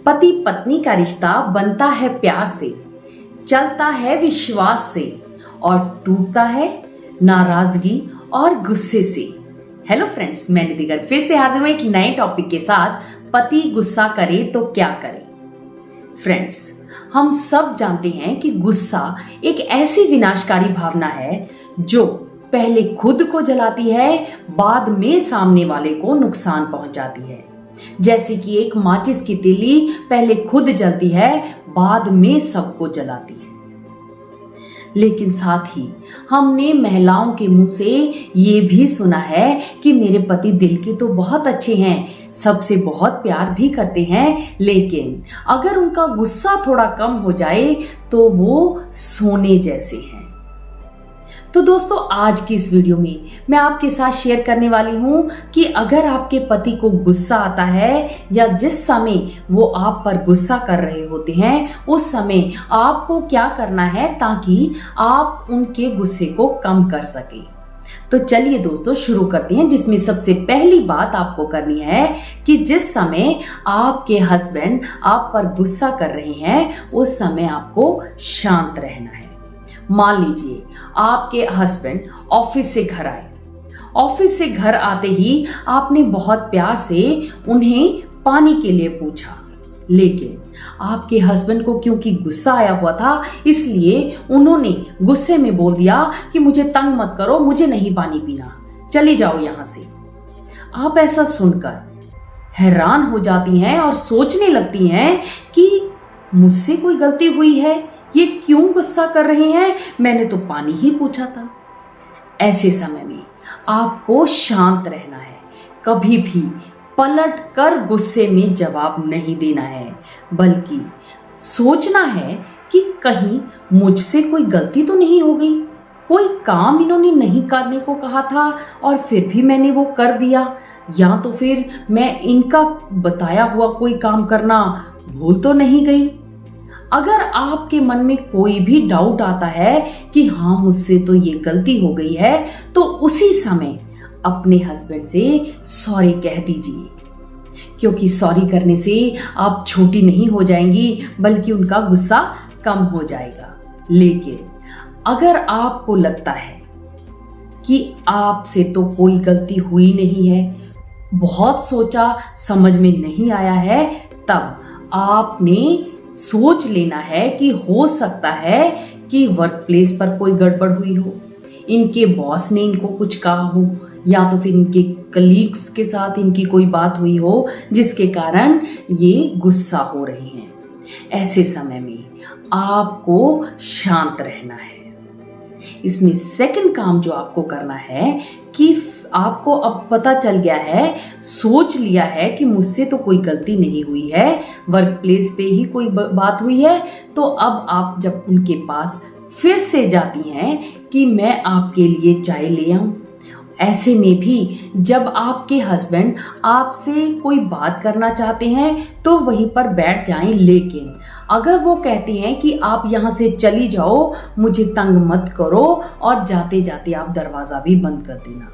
पति पत्नी का रिश्ता बनता है प्यार से, चलता है विश्वास से और टूटता है नाराजगी और गुस्से से। हेलो फ्रेंड्स, मैं निधि गर्ग फिर से हाजिर हूं एक नए टॉपिक के साथ। पति गुस्सा करे तो क्या करे। फ्रेंड्स, हम सब जानते हैं कि गुस्सा एक ऐसी विनाशकारी भावना है जो पहले खुद को जलाती है, बाद में सामने वाले को नुकसान पहुंचाती है। जैसे कि एक माचिस की तीली पहले खुद जलती है, बाद में सबको जलाती है। लेकिन साथ ही हमने महिलाओं के मुंह से ये भी सुना है कि मेरे पति दिल के तो बहुत अच्छे हैं, सबसे बहुत प्यार भी करते हैं, लेकिन अगर उनका गुस्सा थोड़ा कम हो जाए तो वो सोने जैसे हैं। तो दोस्तों, आज की इस वीडियो में मैं आपके साथ शेयर करने वाली हूं कि अगर आपके पति को गुस्सा आता है या जिस समय वो आप पर गुस्सा कर रहे होते हैं, उस समय आपको क्या करना है ताकि आप उनके गुस्से को कम कर सकें। तो चलिए दोस्तों शुरू करते हैं, जिसमें सबसे पहली बात आपको करनी है कि जिस समय आपके हस्बैंड आप पर गुस्सा कर रहे हैं, उस समय आपको शांत रहना है। मान लीजिए आपके हस्बैंड ऑफिस से घर आए। ऑफिस से घर आते ही आपने बहुत प्यार से उन्हें पानी के लिए पूछा, लेकिन आपके हस्बैंड को क्योंकि गुस्सा आया हुआ था, इसलिए उन्होंने गुस्से में बोल दिया कि मुझे तंग मत करो, मुझे नहीं पानी पीना, चली जाओ यहां से। आप ऐसा सुनकर हैरान हो जाती हैं और सोचने लगती हैं कि मुझसे कोई गलती हुई है, ये क्यों गुस्सा कर रहे हैं, मैंने तो पानी ही पूछा था। ऐसे समय में आपको शांत रहना है, कभी भी पलट कर गुस्से में जवाब नहीं देना है, बल्कि सोचना है कि कहीं मुझसे कोई गलती तो नहीं हो गई, कोई काम इन्होंने नहीं करने को कहा था और फिर भी मैंने वो कर दिया, या तो फिर मैं इनका बताया हुआ कोई काम करना भूल तो नहीं गई। अगर आपके मन में कोई भी डाउट आता है कि हाँ मुझसे तो ये गलती हो गई है, तो उसी समय अपने हस्बैंड से सॉरी कह दीजिए, क्योंकि सॉरी करने से आप छोटी नहीं हो जाएंगी, बल्कि उनका गुस्सा कम हो जाएगा। लेकिन अगर आपको लगता है कि आपसे तो कोई गलती हुई नहीं है, बहुत सोचा समझ में नहीं आया है, तब आपने सोच लेना है कि हो सकता है कि वर्क प्लेस पर कोई गड़बड़ हुई हो, इनके बॉस ने इनको कुछ कहा हो, या तो फिर इनके कलीग्स के साथ इनकी कोई बात हुई हो जिसके कारण ये गुस्सा हो रही हैं। ऐसे समय में आपको शांत रहना है। इसमें सेकंड काम जो आपको करना है कि आपको अब पता चल गया है, सोच लिया है कि मुझसे तो कोई गलती नहीं हुई है, वर्क प्लेस पे ही कोई बात हुई है, तो अब आप जब उनके पास फिर से जाती हैं कि मैं आपके लिए चाय ले आऊं। ऐसे में भी जब आपके हस्बैंड आपसे कोई बात करना चाहते हैं तो वहीं पर बैठ जाएं, लेकिन अगर वो कहते हैं कि आप यहाँ से चली जाओ, मुझे तंग मत करो, और जाते जाते आप दरवाज़ा भी बंद कर देना।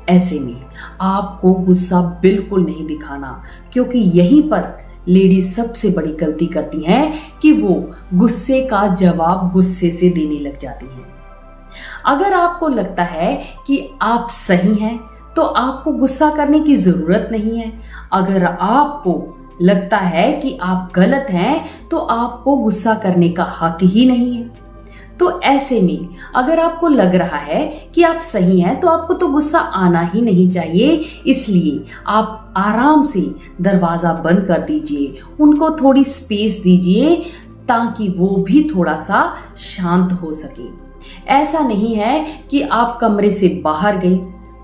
ऐसे में आपको गुस्सा बिल्कुल नहीं दिखाना, क्योंकि यहीं पर लेडीज सबसे बड़ी गलती करती हैं कि वो गुस्से का जवाब गुस्से से देने लग जाती हैं। अगर आपको लगता है कि आप सही हैं तो आपको गुस्सा करने की जरूरत नहीं है। अगर आपको लगता है कि आप गलत हैं तो आपको गुस्सा करने का हक ही नहीं है। तो ऐसे में अगर आपको लग रहा है कि आप सही हैं तो आपको तो गुस्सा आना ही नहीं चाहिए। इसलिए आप आराम से दरवाज़ा बंद कर दीजिए, उनको थोड़ी स्पेस दीजिए ताकि वो भी थोड़ा सा शांत हो सके। ऐसा नहीं है कि आप कमरे से बाहर गई,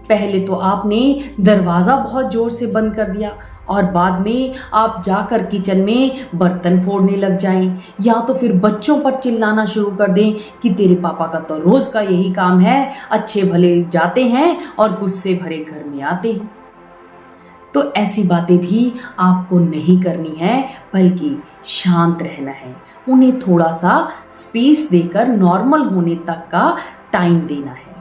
पहले तो आपने दरवाज़ा बहुत ज़ोर से बंद कर दिया और बाद में आप जाकर किचन में बर्तन फोड़ने लग जाएं, या तो फिर बच्चों पर चिल्लाना शुरू कर दें कि तेरे पापा का तो रोज़ का यही काम है, अच्छे भले जाते हैं और गुस्से भरे घर में आते हैं। तो ऐसी बातें भी आपको नहीं करनी है, बल्कि शांत रहना है, उन्हें थोड़ा सा स्पेस देकर नॉर्मल होने तक का टाइम देना है।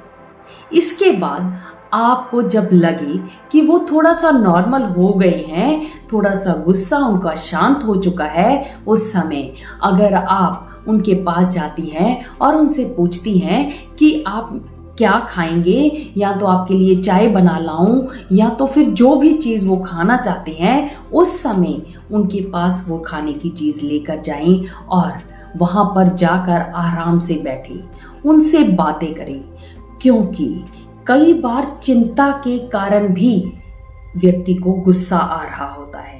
इसके बाद आपको जब लगे कि वो थोड़ा सा नॉर्मल हो गए हैं, थोड़ा सा गुस्सा उनका शांत हो चुका है, उस समय अगर आप उनके पास जाती हैं और उनसे पूछती हैं कि आप क्या खाएंगे, या तो आपके लिए चाय बना लाऊं, या तो फिर जो भी चीज़ वो खाना चाहते हैं, उस समय उनके पास वो खाने की चीज़ लेकर जाएं और वहाँ पर जाकर आराम से बैठें, उनसे बातें करें। क्योंकि कई बार चिंता के कारण भी व्यक्ति को गुस्सा आ रहा होता है।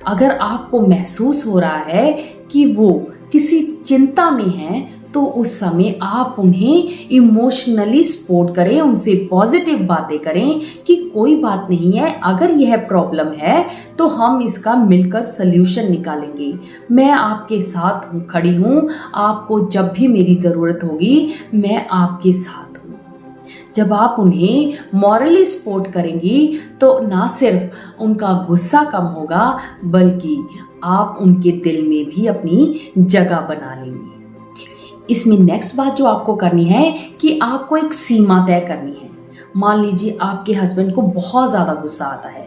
अगर आपको महसूस हो रहा है कि वो किसी चिंता में हैं, तो उस समय आप उन्हें इमोशनली सपोर्ट करें, उनसे पॉजिटिव बातें करें कि कोई बात नहीं है, अगर यह प्रॉब्लम है तो हम इसका मिलकर सल्यूशन निकालेंगे। मैं आपके साथ खड़ी हूँ, आपको जब भी मेरी ज़रूरत होगी मैं आपके साथ हूँ। जब आप उन्हें मॉरली सपोर्ट करेंगी तो ना सिर्फ उनका गुस्सा कम होगा, बल्कि आप उनके दिल में भी अपनी जगह बना लेंगे। इसमें नेक्स्ट बात जो आपको करनी है कि आपको एक सीमा तय करनी है। मान लीजिए आपके हस्बैंड को बहुत ज़्यादा गुस्सा आता है,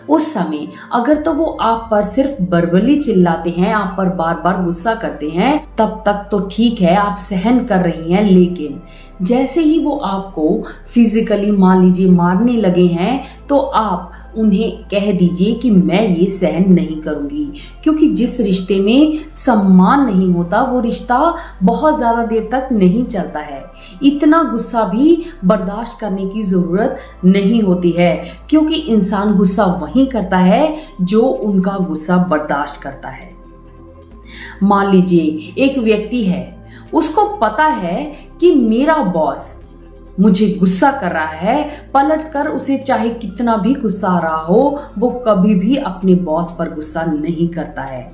उस समय अगर तो वो आप पर सिर्फ वर्बली चिल्लाते हैं, आप पर बार बार गुस्सा करते हैं, तब तक तो ठीक है, आप सहन कर रही हैं। लेकिन जैसे ही वो आपको फिजिकली मान लीजिए मारने लगे हैं, तो आप उन्हें कह दीजिए कि मैं ये सहन नहीं करूंगी। क्योंकि जिस रिश्ते में सम्मान नहीं होता वो रिश्ता बहुत ज़्यादा देर तक नहीं चलता है। इतना गुस्सा भी बर्दाश्त करने की ज़रूरत नहीं होती है, क्योंकि इंसान गुस्सा वहीं करता है जो उनका गुस्सा बर्दाश्त करता है। मान लीजिए एक व्यक्ति है, उसको पता है कि मेरा बॉस मुझे गुस्सा कर रहा है, पलटकर उसे चाहे कितना भी गुस्सा आ रहा हो, वो कभी भी अपने बॉस पर गुस्सा नहीं करता है।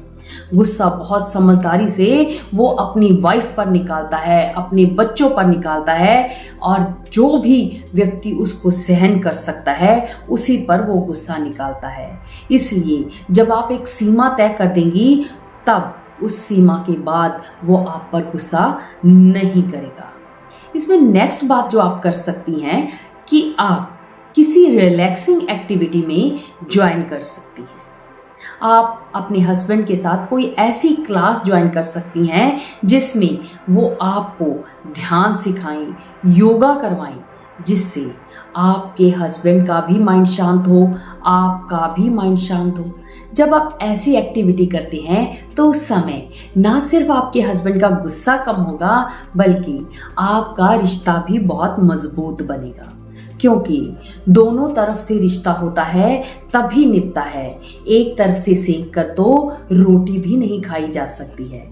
गुस्सा बहुत समझदारी से वो अपनी वाइफ पर निकालता है, अपने बच्चों पर निकालता है, और जो भी व्यक्ति उसको सहन कर सकता है उसी पर वो गुस्सा निकालता है। इसलिए जब आप एक सीमा तय कर देंगी, तब उस सीमा के बाद वो आप पर गुस्सा नहीं करेगा। इसमें नेक्स्ट बात जो आप कर सकती हैं कि आप किसी रिलैक्सिंग एक्टिविटी में ज्वाइन कर सकती हैं। आप अपने हस्बैंड के साथ कोई ऐसी क्लास ज्वाइन कर सकती हैं जिसमें वो आपको ध्यान सिखाएं, योगा करवाएं, जिससे आपके हस्बैंड का भी माइंड शांत हो, आपका भी माइंड शांत हो। जब आप ऐसी एक्टिविटी करते हैं तो उस समय ना सिर्फ आपके हस्बैंड का गुस्सा कम होगा, बल्कि आपका रिश्ता भी बहुत मजबूत बनेगा। क्योंकि दोनों तरफ से रिश्ता होता है तभी निभता है। एक तरफ से सेक कर तो रोटी भी नहीं खाई जा सकती है।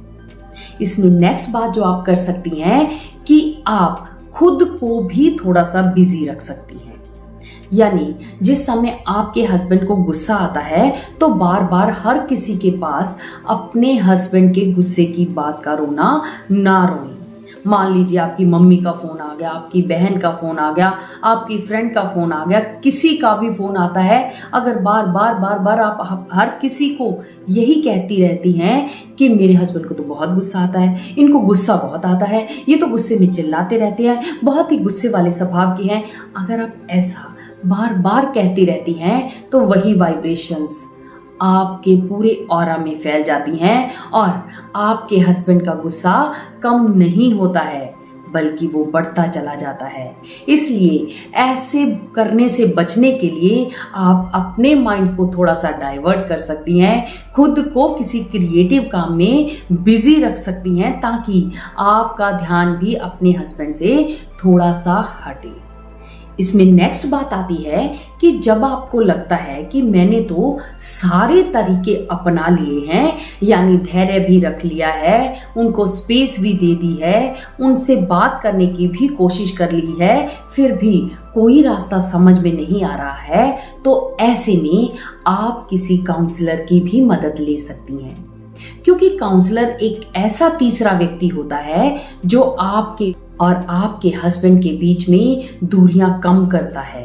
इसमें नेक्स्ट बात जो आप कर सकती हैं कि आप खुद को भी थोड़ा सा बिजी रख सकती हैं। यानी जिस समय आपके हस्बैंड को गुस्सा आता है तो बार बार हर किसी के पास अपने हस्बैंड के गुस्से की बात का रोना ना रोएं। मान लीजिए आपकी मम्मी का फ़ोन आ गया, आपकी बहन का फ़ोन आ गया, आपकी फ्रेंड का फ़ोन आ गया, किसी का भी फ़ोन आता है, अगर बार बार आप हर किसी को यही कहती रहती हैं कि मेरे हस्बैंड को तो बहुत गुस्सा आता है, इनको गुस्सा बहुत आता है, ये तो गुस्से में चिल्लाते रहते हैं, बहुत ही गुस्से वाले स्वभाव के हैं, अगर आप ऐसा बार बार कहती रहती हैं तो वही वाइब्रेशंस आपके पूरे ऑरा में फैल जाती हैं और आपके हस्बैंड का गुस्सा कम नहीं होता है, बल्कि वो बढ़ता चला जाता है। इसलिए ऐसे करने से बचने के लिए आप अपने माइंड को थोड़ा सा डाइवर्ट कर सकती हैं, खुद को किसी क्रिएटिव काम में बिजी रख सकती हैं, ताकि आपका ध्यान भी अपने हस्बैंड से थोड़ा सा हटे। इसमें नेक्स्ट बात आती है कि जब आपको लगता है कि मैंने तो सारे तरीके अपना लिए हैं, यानी धैर्य भी रख लिया है, उनको स्पेस भी दे दी है, उनसे बात करने की भी कोशिश कर ली है, फिर भी कोई रास्ता समझ में नहीं आ रहा है, तो ऐसे में आप किसी काउंसलर की भी मदद ले सकती हैं। क्योंकि काउंसलर एक ऐसा तीसरा व्यक्ति होता है जो आपके और आपके हस्बैंड के बीच में दूरियां कम करता है,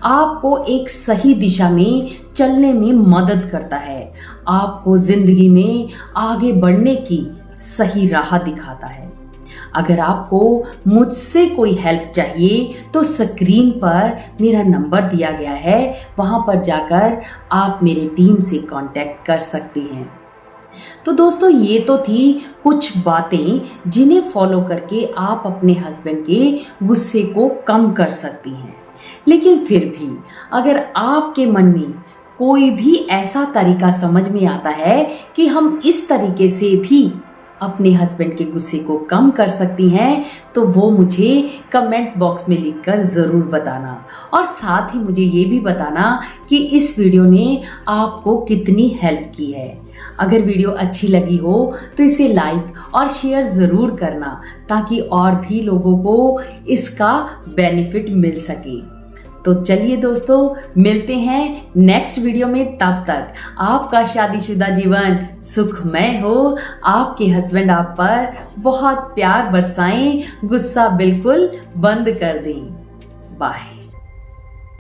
आपको एक सही दिशा में चलने में मदद करता है, आपको जिंदगी में आगे बढ़ने की सही राह दिखाता है। अगर आपको मुझसे कोई हेल्प चाहिए तो स्क्रीन पर मेरा नंबर दिया गया है, वहाँ पर जाकर आप मेरे टीम से कांटेक्ट कर सकते हैं। तो दोस्तों, ये तो थी कुछ बातें जिन्हें फॉलो करके आप अपने हस्बैंड के गुस्से को कम कर सकती हैं। लेकिन फिर भी अगर आपके मन में कोई भी ऐसा तरीका समझ में आता है कि हम इस तरीके से भी अपने हस्बैंड के गुस्से को कम कर सकती हैं, तो वो मुझे कमेंट बॉक्स में लिखकर ज़रूर बताना। और साथ ही मुझे ये भी बताना कि इस वीडियो ने आपको कितनी हेल्प की है। अगर वीडियो अच्छी लगी हो तो इसे लाइक और शेयर ज़रूर करना, ताकि और भी लोगों को इसका बेनिफिट मिल सके। तो चलिए दोस्तों, मिलते हैं नेक्स्ट वीडियो में। तब तक आपका शादीशुदा जीवन सुखमय हो, आपके हस्बैंड आप पर बहुत प्यार बरसाएं, गुस्सा बिल्कुल बंद कर दें। बाय।